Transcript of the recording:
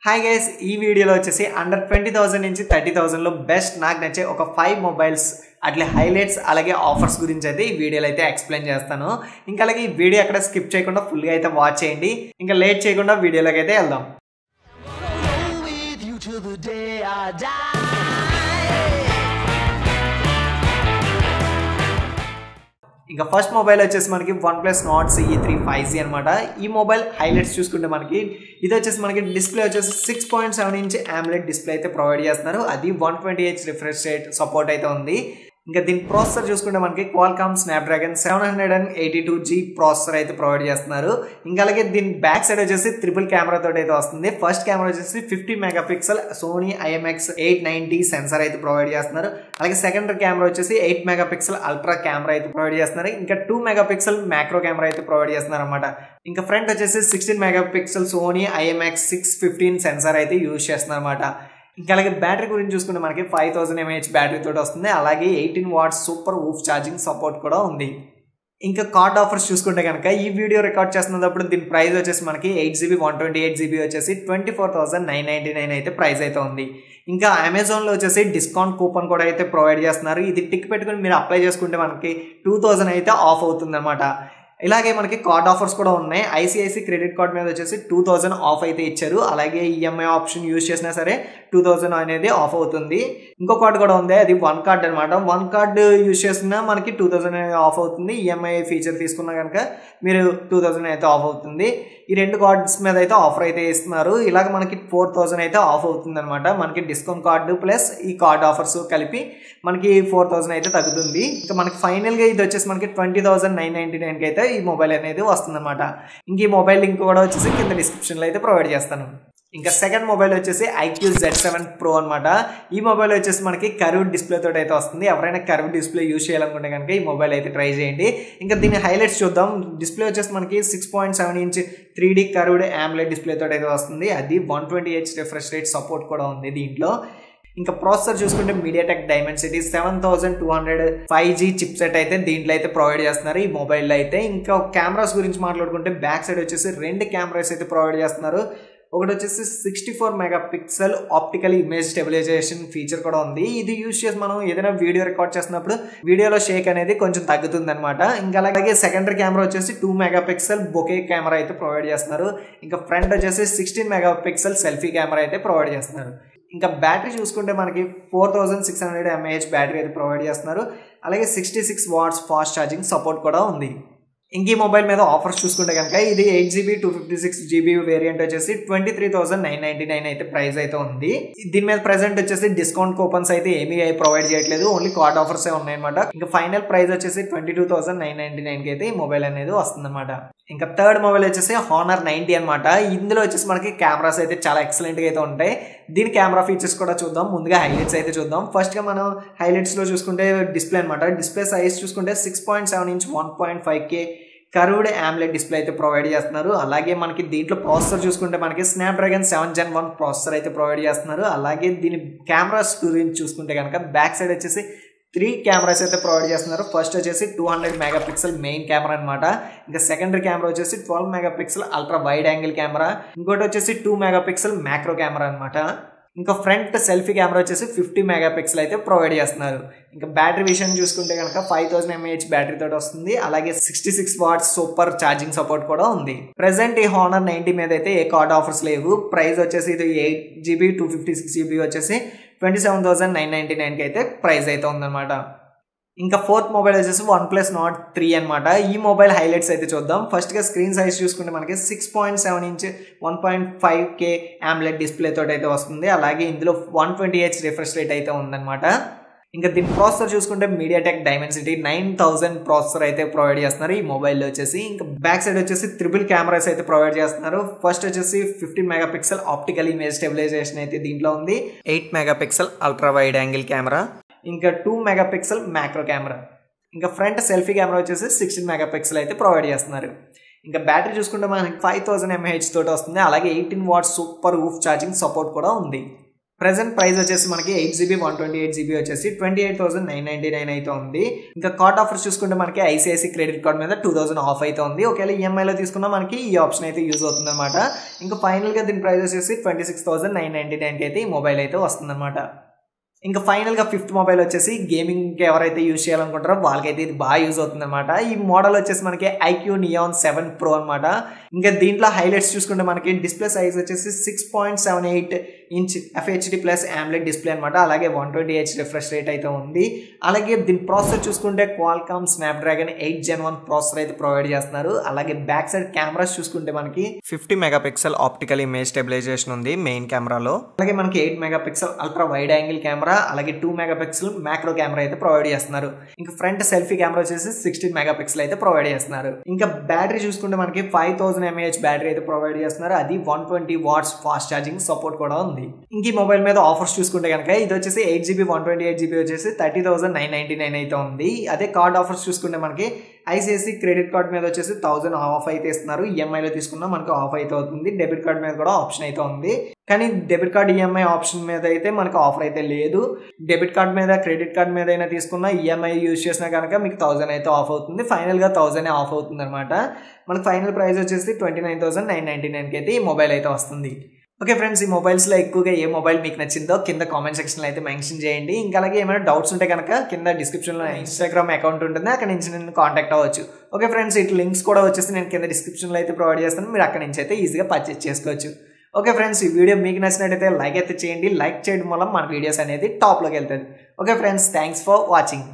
Hi guys, ఈ వీడియోలో వచ్చేసి అండర్ 20,000 నుంచి 30,000 లో బెస్ట్ నాకు నచ్చే ఒక 5 మొబైల్స్ అట్లే హైలైట్స్ అలాగే ఆఫర్స్ గురించి అయితే ఈ వీడియోలో అయితే ఎక్స్ప్లెయిన్ చేస్తాను. ఇంకా అలాగే ఈ వీడియో అక్కడ స్కిప్ చేయకుండా ఫుల్గా అయితే వాచ్ చేయండి. ఇంకా లేట్ చేయకుండా వీడియోలోకి అయితే వెళ్దాం. ఇంకా ఫస్ట్ మొబైల్ వచ్చేసి మనకి OnePlus Nord CE3 5G అనమాట. ఈ మొబైల్ హైలైట్స్ చూసుకుంటే మనకి ఇది వచ్చేసి మనకి డిస్ప్లే వచ్చేసి 6.7 ఇంచ్ AMOLED డిస్ప్లే అయితే ప్రొవైడ్ చేస్తున్నారు. అది 120Hz రిఫ్రెష్ రేట్ సపోర్ట్ అయితే ఉంది. ఇంకా దీని ప్రాసెసర్ చూసుకుంటే మనకి Qualcomm Snapdragon 782G ప్రాసెసర్ అయితే ప్రొవైడ్ చేస్తున్నారు. ఇంకా అలాగే దీని బ్యాక్ సైడ్ వచ్చేసి ట్రిపుల్ కెమెరా తోటి అయితే వస్తుంది. ఫస్ట్ కెమెరా వచ్చేసి 50 మెగాపిక్సెల్ Sony IMX890 సెన్సార్ అయితే ప్రొవైడ్ చేస్తున్నారు. అలాగే సెకండరీ కెమెరా వచ్చేసి 8 మెగాపిక్సెల్ అల్ట్రా కెమెరా అయితే ప్రొవైడ్ చేస్తున్నారు. ఇంకా 2 మెగాపిక్సెల్ మ్యాక్రో కెమెరా అయితే ప్రొవైడ్ చేస్తున్నారు అనమాట. ఇంకా ఫ్రంట్ వచ్చేసి 16 మెగాపిక్సెల్ Sony IMX615 సెన్సార్ అయితే యూజ్ చేస్తున్నారు అనమాట. ఇంకా అలాగే బ్యాటరీ గురించి చూసుకుంటే మనకి 5000 mAh బ్యాటరీ తోటి వస్తుంది. అలాగే 18 watts super VOOC charging support కూడా ఉంది. ఇంకా కార్డ్ ఆఫర్స్ చూసుకుంటే కనుక ఈ వీడియో రికార్డ్ చేస్తున్నప్పుడు దీని ప్రైస్ వచ్చేసి మనకి 8GB 128GB వచ్చేసి 24,999 అయితే ప్రైస్ అయితే ఉంది. ఇంకా అమెజాన్లో వచ్చేసి డిస్కౌంట్ కూపన్ కూడా అయితే ప్రొవైడ్ చేస్తున్నారు. ఇది టిక్ పెట్టుకుని మీరు అప్లై చేసుకుంటే మనకి 2000 అయితే ఆఫ్ అవుతుంది అనమాట. ఇలాగే మనకి కార్డ్ ఆఫర్స్ కూడా ఉన్నాయి. ఐసిఐసి క్రెడిట్ కార్డ్ మీద వచ్చేసి 2000 ఆఫ్ అయితే ఇచ్చారు. అలాగే ఈఎంఐ ఆప్షన్ యూజ్ చేసినా సరే 2000 అనేది ఆఫ్ అవుతుంది. ఇంకో కార్డ్ కూడా ఉంది, అది వన్ కార్డ్ అనమాట. వన్ కార్డ్ యూజ్ చేసినా మనకి 2000 ఆఫ్ అవుతుంది. ఈఎంఐ ఫీచర్ తీసుకున్నా కనుక మీరు 2000 అయితే ఆఫ్ అవుతుంది. ఈ రెండు కార్డ్స్ మీద అయితే ఆఫర్ అయితే ఇస్తున్నారు. ఇలాగ మనకి 4000 అయితే ఆఫ్ అవుతుంది అనమాట. మనకి డిస్కౌంట్ కార్డు ప్లస్ ఈ కార్డ్ ఆఫర్స్ కలిపి మనకి 4000 అయితే తగ్గుతుంది. ఇంకా మనకి ఫైనల్గా ఇది వచ్చేసి మనకి 20,999 అయితే ఈ మొబైల్ అనేది వస్తుంది అనమాట. ఇంక ఈ మొబైల్ లింక్ కూడా వచ్చేసి కింద డిస్క్రిప్షన్లో అయితే ప్రొవైడ్ చేస్తాను. ఇంకా సెకండ్ మొబైల్ వచ్చేసి IQ Z7 Pro అనమాట. ఈ మొబైల్ వచ్చేసి మనకి కర్వ్డ్ డిస్ప్లే తోటి అయితే వస్తుంది. ఎవరైనా కర్వ్డ్ డిస్ప్లే యూజ్ చేయాలనుకుంటే కనుక ఈ మొబైల్ అయితే ట్రై చేయండి. ఇంకా దీని హైలైట్స్ చూద్దాం. డిస్ప్లే వచ్చేసి మనకి 6.7 inch 3D curved AMOLED display తోటి అయితే వస్తుంది. అది 120Hz రిఫ్రెష్ రేట్ సపోర్ట్ కూడా ఉంది దీంట్లో. ఇంకా ప్రాసెసర్ చూసుకుంటే MediaTek Dimensity 7200 5G chip set అయితే దీంట్లో అయితే ప్రొవైడ్ చేస్తున్నారు ఈ మొబైల్లో అయితే. ఇంకా కెమెరాస్ గురించి మాట్లాడుకుంటే బ్యాక్ సైడ్ వచ్చేసి 2 కెమెరాస్ అయితే ప్రొవైడ్ చేస్తున్నారు. ఒకటి వచ్చేసి 64 megapixel optical image stabilisation feature కూడా ఉంది. ఇది యూజ్ చేసి మనం ఏదైనా వీడియో రికార్డ్ చేస్తున్నప్పుడు వీడియోలో షేక్ అనేది కొంచెం తగ్గుతుంది అనమాట. ఇంకా అలాగే సెకండరీ కెమెరా వచ్చేసి 2 మెగాపిక్సెల్ బొకే కెమెరా అయితే ప్రొవైడ్ చేస్తున్నారు. ఇంకా ఫ్రంట్ వచ్చేసి 16 మెగాపిక్సెల్ సెల్ఫీ కెమెరా అయితే ప్రొవైడ్ చేస్తున్నారు. ఇంకా బ్యాటరీ చూసుకుంటే మనకి 4600 mAh బ్యాటరీ అయితే ప్రొవైడ్ చేస్తున్నారు. అలాగే 66 వాట్స్ ఫాస్ట్ ఛార్జింగ్ సపోర్ట్ కూడా ఉంది. ఇంక ఈ మొబైల్ మీద ఆఫర్స్ చూసుకుంటే కనుక ఇది 8GB 256GB వేరియంట్ వచ్చేసి 23,999 అయితే ప్రైస్ అయితే ఉంది. దీని మీద ప్రెసెంట్ వచ్చేసి డిస్కౌంట్ కూపన్స్ అయితే ఏమీ ప్రొవైడ్ చేయట్లేదు, ఓన్లీ కార్డ్ ఆఫర్స్ ఉన్నాయన్నమాట. ఇంకా ఫైనల్ ప్రైస్ వచ్చేసి 22,999 అయితే ఈ మొబైల్ అనేది వస్తుంది అనమాట. ఇంకా థర్డ్ మొబైల్ వచ్చేసి Honor 90 అనమాట. ఇందులో వచ్చేసి మనకి కెమెరాస్ అయితే చాలా ఎక్సలెంట్ గా అయితే ఉంటాయి. దీని కెమెరా ఫీచర్స్ కూడా చూద్దాం. ముందుగా హైలైట్స్ అయితే చూద్దాం. ఫస్ట్ గా మనం హైలైట్స్ లో చూసుకుంటే డిస్ప్లే అనమాట. డిస్ప్లే సైజ్ చూసుకుంటే 6.7 inch 1.5K curved AMOLED display అయితే ప్రొవైడ్ చేస్తున్నారు. అలాగే మనకి దీంట్లో ప్రాసెసర్ చూసుకుంటే మనకి Snapdragon 7 Gen 1 ప్రాసెసర్ అయితే ప్రొవైడ్ చేస్తున్నారు. అలాగే దీని కెమెరాస్ గురించి చూసుకుంటే కనుక బ్యాక్ సైడ్ వచ్చేసి 3 కెమెరాస్ అయితే ప్రొవైడ్ చేస్తున్నారు. ఫస్ట్ వచ్చేసి 200 మెగాపిక్సెల్ మెయిన్ కెమెరా అనమాట. ఇంకా సెకండరీ కెమెరా వచ్చేసి 12 megapixel ultra wide angle camera. ఇంకోటి వచ్చేసి 2 మెగాపిక్సెల్ మ్యాక్రో కెమెరా అనమాట. ఇంకా ఫ్రంట్ సెల్ఫీ కెమెరా వచ్చేసి 50 మెగాపిక్సెల్ అయితే ప్రొవైడ్ చేస్తున్నారు. ఇంకా బ్యాటరీ విషయం చూసుకుంటే కనుక 5000 mAh బ్యాటరీ తోటి వస్తుంది. అలాగే 66 వాట్స్ సూపర్ ఛార్జింగ్ సపోర్ట్ కూడా ఉంది. ప్రెసెంట్ ఈ Honor 90 మీద అయితే ఏ కార్డ్ ఆఫర్స్ లేవు. ప్రైస్ వచ్చేసి ఇది 8GB 256GB వచ్చేసి 27,999 అయితే ప్రైస్ అయితే ఉందన్నమాట. ఇంకా ఫోర్త్ మొబైల్ వచ్చేసి OnePlus Nord 3 అనమాట. ఈ మొబైల్ హైలైట్స్ అయితే చూద్దాం. ఫస్ట్ గా స్క్రీన్ సైజ్ చూసుకుంటే మనకి 6.7 ఇంచ్ 1.5K AMOLED డిస్ప్లే తోటి అయితే వస్తుంది. అలాగే ఇందులో 120Hz రిఫ్రెష్ రేట్ అయితే ఉందన్నమాట. ఇంకా దీని ప్రాసెసర్ చూసుకుంటే MediaTek Dimensity 9000 ప్రాసెసర్ అయితే ప్రొవైడ్ చేస్తున్నారు ఈ మొబైల్లో వచ్చేసి. ఇంకా బ్యాక్ సైడ్ వచ్చేసి ట్రిపుల్ కెమెరాస్ అయితే ప్రొవైడ్ చేస్తున్నారు. ఫస్ట్ వచ్చేసి 15 మెగాపిక్సెల్ ఆప్టికల్ ఇమేజ్ స్టెబిలైజేషన్ అయితే దీంట్లో ఉంది. 8 megapixel ultra wide angle camera. ఇంకా 2 మెగాపిక్సెల్ మ్యాక్రో కెమెరా. ఇంకా ఫ్రంట్ సెల్ఫీ కెమెరా వచ్చేసి 16 మెగాపిక్సెల్ అయితే ప్రొవైడ్ చేస్తున్నారు. ఇంకా బ్యాటరీ చూసుకుంటే మనకి 5000 mAh తోటి వస్తుంది. అలాగే 18 watts super VOOC charging support కూడా ఉంది. ప్రెసెంట్ ప్రైస్ వచ్చేసి మనకి 8GB 128GB వచ్చేసి 28,999 అయితే ఉంది. ఇంకా కార్డ్ ఆఫర్స్ చూసుకుంటే మనకి ఐసిఐసి క్రెడిట్ కార్డ్ మీద 2000 ఆఫ్ అయితే ఉంది. ఒకవేళ ఈఎంఐలో తీసుకున్నా మనకి ఈ ఆప్షన్ అయితే యూజ్ అవుతుంది అనమాట. ఇంకా ఫైనల్గా దీని ప్రైస్ వచ్చేసి 26,999 అయితే ఈ మొబైల్ అయితే వస్తుంది అనమాట. ఇంకా ఫైనల్గా ఫిఫ్త్ మొబైల్ వచ్చేసి గేమింగ్కి ఎవరైతే యూజ్ చేయాలనుకుంటారో వాళ్ళకైతే ఇది బాగా యూజ్ అవుతుంది అనమాట. ఈ మోడల్ వచ్చేసి మనకి IQ Neon 7 Pro అనమాట. ఇంకా దీంట్లో హైలైట్స్ చూసుకుంటే మనకి డిస్ప్లే సైజ్ వచ్చేసి 6.78 inch FHD plus AMOLED display అనమాట. అలాగే 120Hz రిఫ్రెష్ రేట్ అయితే ఉంది. అలాగే దీని ప్రాసెసర్ చూసుకుంటే క్వాల్కామ్ స్నాప్డ్రాగన్ 8 Gen 1 ప్రాసెసర్ అయితే ప్రొవైడ్ చేస్తున్నారు. అలాగే బ్యాక్ సైడ్ కెమెరాస్ చూసుకుంటే మనకి 50 మెగాపిక్సెల్ ఆప్టికల్ ఇమేజ్ స్టెబిలైజేషన్ ఉంది మెయిన్ కెమెరాలో. అలాగే మనకి 8 megapixel ultra wide angle camera, అలాగే 2 మెగాపిక్సెల్ మ్యాక్రో కెమెరా అయితే ప్రొవైడ్ చేస్తున్నారు. ఇంకా ఫ్రంట్ సెల్ఫీ కెమెరా వచ్చేసి 16 మెగాపిక్సెల్ అయితే ప్రొవైడ్ చేస్తున్నారు. ఇంకా బ్యాటరీ చూసుకుంటే మనకి 5000 mAh బ్యాటరీ అయితే ప్రొవైడ్ చేస్తున్నారు. అది 120 వాట్స్ ఫాస్ట్ ఛార్జింగ్ సపోర్ట్ కూడా ఉంది. ఇంక ఈ మొబైల్ మీద ఆఫర్స్ చూసుకుంటే కనుక ఇది వచ్చేసి 8GB 128GB వచ్చేసి 30,999 అయితే ఉంది. అదే కార్డ్ ఆఫర్స్ చూసుకుంటే మనకి ఐసిఐసి క్రెడిట్ కార్డ్ మీద వచ్చేసి 1000 ఆఫ్ అయితే ఇస్తున్నారు. ఈఎంఐలో తీసుకున్నా మనకి ఆఫ్ అయితే అవుతుంది. డెబిట్ కార్డ్ మీద కూడా ఆప్షన్ అయితే ఉంది. కానీ డెబిట్ కార్డ్ ఈఎంఐ ఆప్షన్ మీద అయితే మనకు ఆఫర్ అయితే లేదు. డెబిట్ కార్డ్ మీద క్రెడిట్ కార్డ్ మీద అయినా తీసుకున్నా ఈఎంఐ యూజ్ చేసినా కనుక మీకు 1000 అయితే ఆఫ్ అవుతుంది. ఫైనల్గా 1000 ఆఫ్ అవుతుంది అనమాట. మనకు ఫైనల్ ప్రైస్ వచ్చేసి 29,999 అయితే ఈ మొబైల్ అయితే వస్తుంది. ఓకే ఫ్రెండ్స్, ఈ మొబైల్స్లో ఎక్కువగా ఏ మొబైల్ మీకు నచ్చిందో కింద కామెంట్ సెక్షన్లో అయితే మెన్షన్ చేయండి. ఇంకా అలాగే ఏమైనా డౌట్స్ ఉంటే కనుక కింద డిస్క్రిప్షన్లో ఇన్స్టాగ్రామ్ అకౌంట్ ఉంటుంది, అక్కడ నుంచి నేను కాంటాక్ట్ అవ్వచ్చు. ఓకే ఫ్రెండ్స్, ఇటు లింక్స్ కూడా వచ్చేసి నేను కింద డిస్క్రిప్షన్లో అయితే ప్రొవైడ్ చేస్తాను. మీరు అక్కడ నుంచి అయితే ఈజీగా పర్చేస్ చేసుకోవచ్చు. ఓకే ఫ్రెండ్స్, ఈ వీడియో మీకు నచ్చినట్టయితే లైక్ అయితే చేయండి. లైక్ చేయడం వల్ల మన వీడియోస్ అనేది టాప్లోకి వెళ్తుంది. Okay friends, thanks for watching.